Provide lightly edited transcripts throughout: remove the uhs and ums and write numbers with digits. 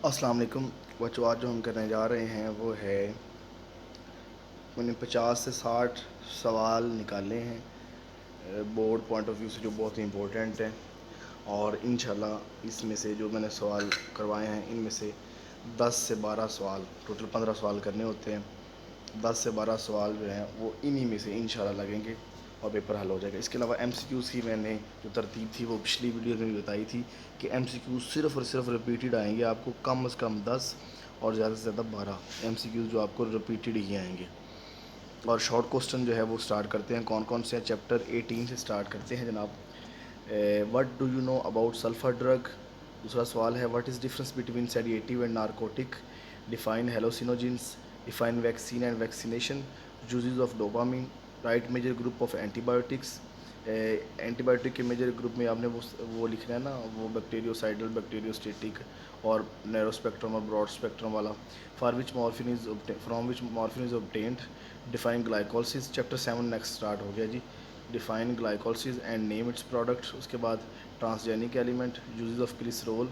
अस्सलाम वालेकुम बच्चों। आज जो हम करने जा रहे हैं वो है, मैंने 50 से 60 सवाल निकाले हैं बोर्ड पॉइंट ऑफ व्यू से, जो बहुत ही इम्पोर्टेंट हैं। और इंशाल्लाह इसमें से जो मैंने सवाल करवाए हैं, इनमें से 10 से 12 सवाल, टोटल 15 सवाल करने होते हैं। 10 से 12 सवाल जो हैं वो इन्हीं में से इंशाल्लाह लगेंगे और पेपर हल हो जाएगा। इसके अलावा एमसीक्यूज़ की मैंने जो तरतीब थी वो पिछली वीडियो में भी बताई थी कि एमसीक्यूज़ सिर्फ़ और सिर्फ रिपीटेड आएंगे, आपको कम से कम 10 और ज़्यादा से ज़्यादा 12 एमसीक्यूज़ जो आपको रिपीटेड ही आएंगे। और शॉर्ट क्वेश्चन जो है वो स्टार्ट करते हैं। कौन कौन से हैं? चैप्टर 18 से स्टार्ट करते हैं जनाब। What do you know about sulphur drug. दूसरा सवाल है what is difference between sedative and narcotic. Define hallucinogens. Define vaccine and vaccination. Uses of dopamine. Write major group of antibiotics. Antibiotic के major group में आपने वो लिखना है ना, वो बैक्टीरियोसाइडल, बैक्टीरियोस्टेटिक और नैरो स्पेक्ट्रम और ब्रॉड स्पेक्ट्रम वाला। For which morphine is from which morphine is obtained. Define glycolysis. Chapter 7 next start हो गया जी। Define glycolysis and name its product. उसके बाद transgenic element, uses of glycerol.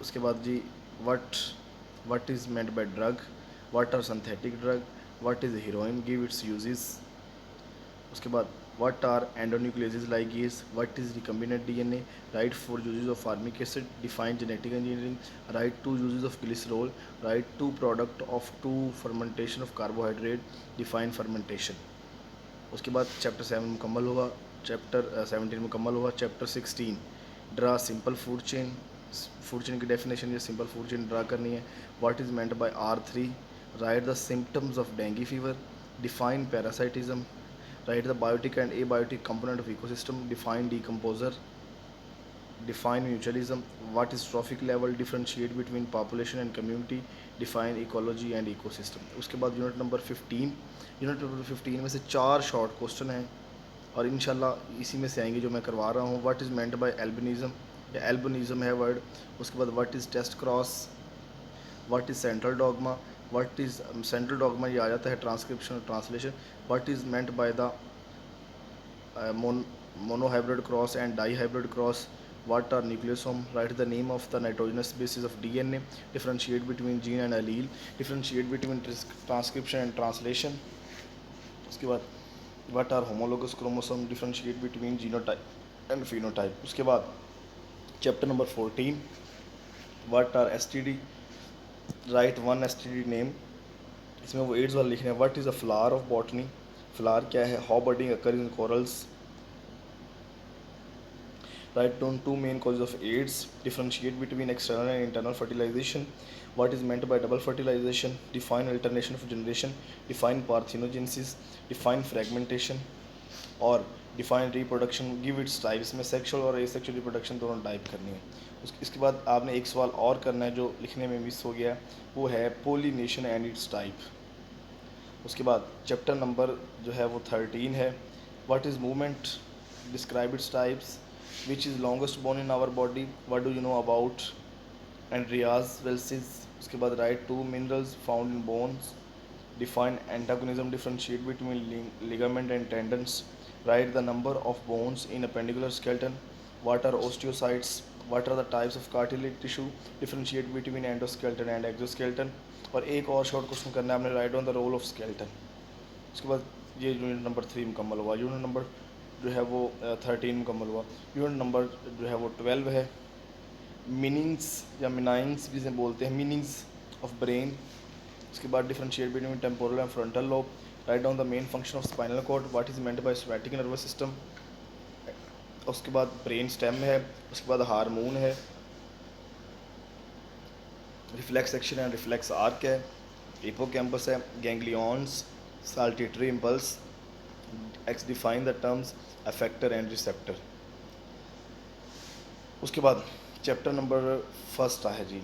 उसके बाद जी what is meant by drug, what are synthetic drug, what is heroin, give its uses. उसके बाद what are endonucleases ligase, what is recombinant DNA, write four uses of formic acid, define genetic engineering, write two uses of glycerol, write two product of two fermentation of carbohydrate, define fermentation. उसके बाद chapter 7 मुकम्मल हुआ, chapter 17 मुकम्मल हुआ। Chapter 16 draw simple food chain. Food chain की definition या simple food chain draw करनी है। What is meant by R3। Write the symptoms of dengue fever. Define parasitism. Write the biotic and abiotic component of ecosystem. Define decomposer. define mutualism, what is trophic level, differentiate between population and community, define ecology and ecosystem। उसके बाद unit number 15, unit number 15 में से 4 short question हैं और इंशाल्लाह इसी में से आएंगे जो मैं करवा रहा हूँ। What is meant by albinism, या एल्बिनिज़म है वर्ड। उसके बाद what is test cross, what is central dogma, what is central dogma, ये आ जाता है ट्रांसक्रिप्शन और translation. What is meant by the monohybrid cross and dihybrid cross. What are nucleosome? Write the name of the nitrogenous basis of DNA. Differentiate between gene and allele. Differentiate between transcription and translation. उसके बाद what are homologous chromosome? Differentiate between genotype and phenotype. उसके बाद chapter number 14, what are STD? Write one STD name. इसमें वो ads वाला लिखना है। What is a flower of botany? Flower क्या है? How budding occurs in corals? Write down two main causes of AIDS. Differentiate between external and internal fertilization. What is meant by double fertilization? Define alternation of generation. Define parthenogenesis. Define fragmentation और define reproduction, give its type. इसमें sexual और asexual reproduction दोनों type करनी है। इसके बाद आपने एक सवाल और करना है जो लिखने में मिस हो गया, वो है पोलिनेशन एंड इट्स टाइप। उसके बाद चैप्टर नंबर जो है वो 13 है। What is movement, describe its types, which is longest bone in our body, what do you know about Andreas Vesalius. उसके बाद write two minerals found in bones, define antagonism, differentiate between ligament and tendons, write the number of bones in appendicular skeleton, what are osteocytes, what are the types of cartilage tissue, differentiate between endoskeleton and exoskeleton. और एक और short question करना है आपने, write on the role of skeleton. उसके बाद ये unit number 3 मुकम्मल हुआ। यूनिट नंबर जो है वो 13 मुकम्मल हुआ। यूनिट नंबर जो है वो 12 है। मीनिंग्स या मिनाइंग्स जिसे बोलते हैं, मीनिंग्स ऑफ ब्रेन। उसके बाद differentiate between temporal and frontal lobe, write down the main function of spinal cord, what is meant by sympathetic nervous system. उसके बाद ब्रेन स्टेम है। उसके बाद हार्मोन है, reflex action and reflex arc है, hippocampus है, ganglions, saltatory impulse, X define the terms effector and receptor. उसके बाद चैप्टर नंबर फर्स्ट है जी,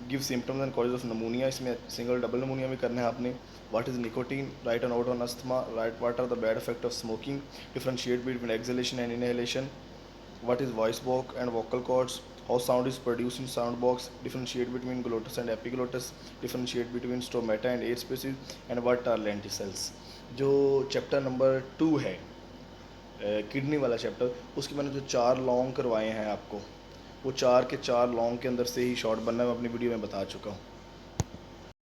give symptoms and causes of pneumonia. इसमें सिंगल डबल नमूनिया भी करना है आपने। What is nicotine, write an note on asthma, write what are the bad effect of smoking, differentiate between exhalation and inhalation, what is voice box and vocal cords, how sound is produce in sound box, differentiate between glottis and epiglottis, differentiate between stomata and air spaces and what are lenticels. जो chapter number 2 है kidney वाला chapter, उसके मैंने जो 4 long करवाए हैं आपको, वो 4 के 4 लॉन्ग के अंदर से ही शॉट बनना है, मैं अपनी वीडियो में बता चुका हूँ।